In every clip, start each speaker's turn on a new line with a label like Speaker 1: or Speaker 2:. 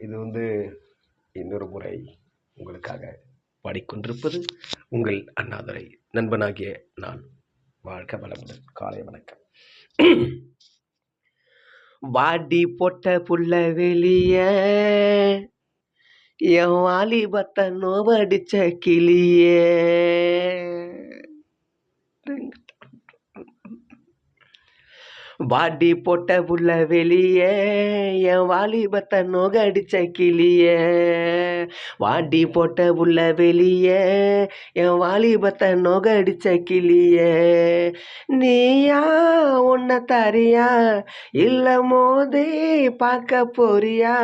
Speaker 1: இது இன்னொரு முறை உங்களுக்காக பாடிக்கொண்டிருப்பது உங்கள் அண்ணாதுரை, நண்பனாகிய நான். வாழ்க வளமுடன். காலை வணக்கம். வாடி பொட்ட புள்ள வெளிய என் வாலிபத்த நோவடிச்ச கிளியே, வாடி போட்ட புள்ள வெளியே என் வாலிபத்தை நோகடிச்ச கிளியே, வாடி போட்ட புள்ள வெளியே என் வாலிபத்தை நோகடிச்ச கிளியே, நீயா உன்னை தரியா இல்ல மோதி பார்க்க போறியா,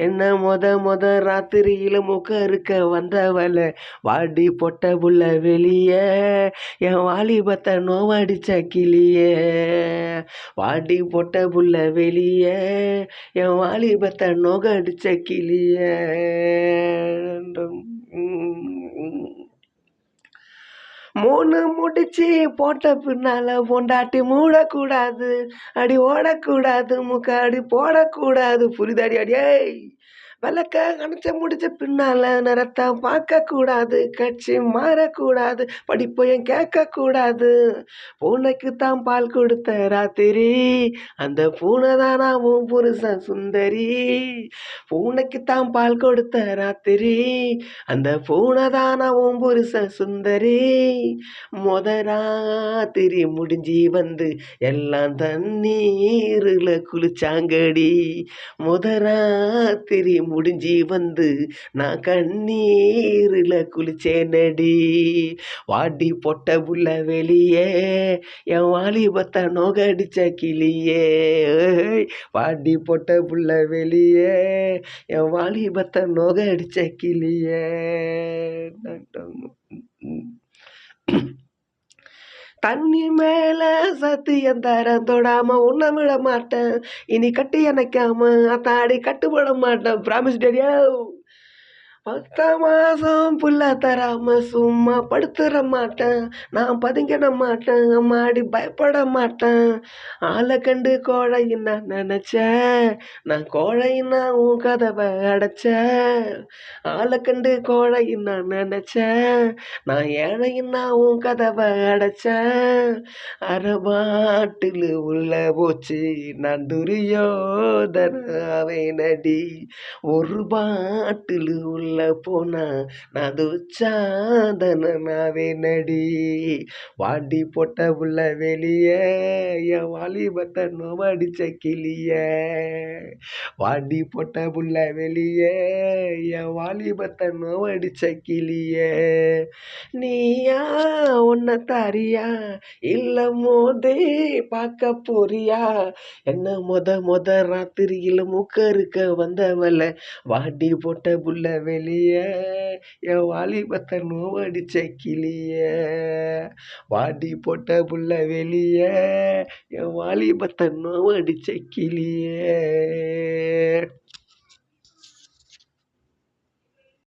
Speaker 1: என்ன முத ராத்திரியில முக்க இருக்க வந்தவள, வாடி போட்ட புள்ள வெளியே என் வாலிபத்தை நோவடிச்ச கிளியே, வாடி போட்ட புள்ள வெளியே என் வாலிபத்தை நோகடிச்ச கிளியே. மூணு முடிச்சு போட்ட பின்னால பொண்டாட்டி மூடக்கூடாது, அடி ஓடக்கூடாது, முக்காடி போடக்கூடாது, புரிதாடி அடியே. விளக்க அணைச்ச முடிச்ச பின்னால நிறத்தை பார்க்க கூடாது, கட்சி மாறக்கூடாது, படிப்பையும் கேட்க கூடாது, பூனைக்கு தான் பால் கொடுத்த ராத்திரி அந்த பூனை தானா உன் புருஷன் சுந்தரி, பூனைக்கு தான் பால் கொடுத்த ராத்திரி அந்த பூனை தானா உன் புருஷன் சுந்தரி, ராத்திரி முடிஞ்சி எல்லாம் தண்ணீருல குளிச்சாங்கடி, ராத்திரி முடிஞ்சி நான் கண்ணீரில் குளிச்சேனடி, வாடி பொட்ட புள்ள வெளியே என் வாலிபத்தை நோகடிச்ச கிளியே, வாடி பொட்ட புள்ள வெளியே என் வாலிபத்தை நோகடிச்ச கிளியே. தண்ணி மேல சத்தியம் தரம் தொடாம உன்னை விட மாட்டேன், இனி கட்டி அணைக்காம தாடி கட்டுப்பட மாட்டேன், ப்ராமிஸ் டேடியா. 10 மாசம் புள்ள தராம சும்மா படுத்துற மாட்டேன், நான் பதுங்கிட மாட்டேன், மாடி பயப்பட மாட்டேன், ஆளை கண்டு கோழையின்னா நினைச்சேன், நான் கோழையின்னா உன் கதவை அடைச்சேன், ஆளை கண்டு கோழையின்னா நினைச்சேன், நான் ஏழையின்னா உன் கதவை அடைச்சேன், அரபாட்டில் உள்ள போச்சு நான் துரியோதனாவே நடி, ஒரு பாட்டில் உள்ள போனா நான் துச்சாதனாவே நடி, வாடி பொட்ட புள்ள வெளியே என் வாலிபத்தை நோவடிச்ச கிளியே, வாடி பொட்ட புள்ள வெளியே என் வாலிபத்தை நோவடிச்ச கிளியே, நீயா உன்னை தாரியா இல்ல மோதி பார்க்க போறியா, என்ன முத ராத்திரியில முக்க இருக்க வந்தவள, வாடி போட்ட புள்ள வெளியே என் வாலிபத்தை நோவடிச்ச கிளியே, வாடி போட்ட புள்ள வெளியே என் வாலிபத்தை நோவடிச்ச கிளியே.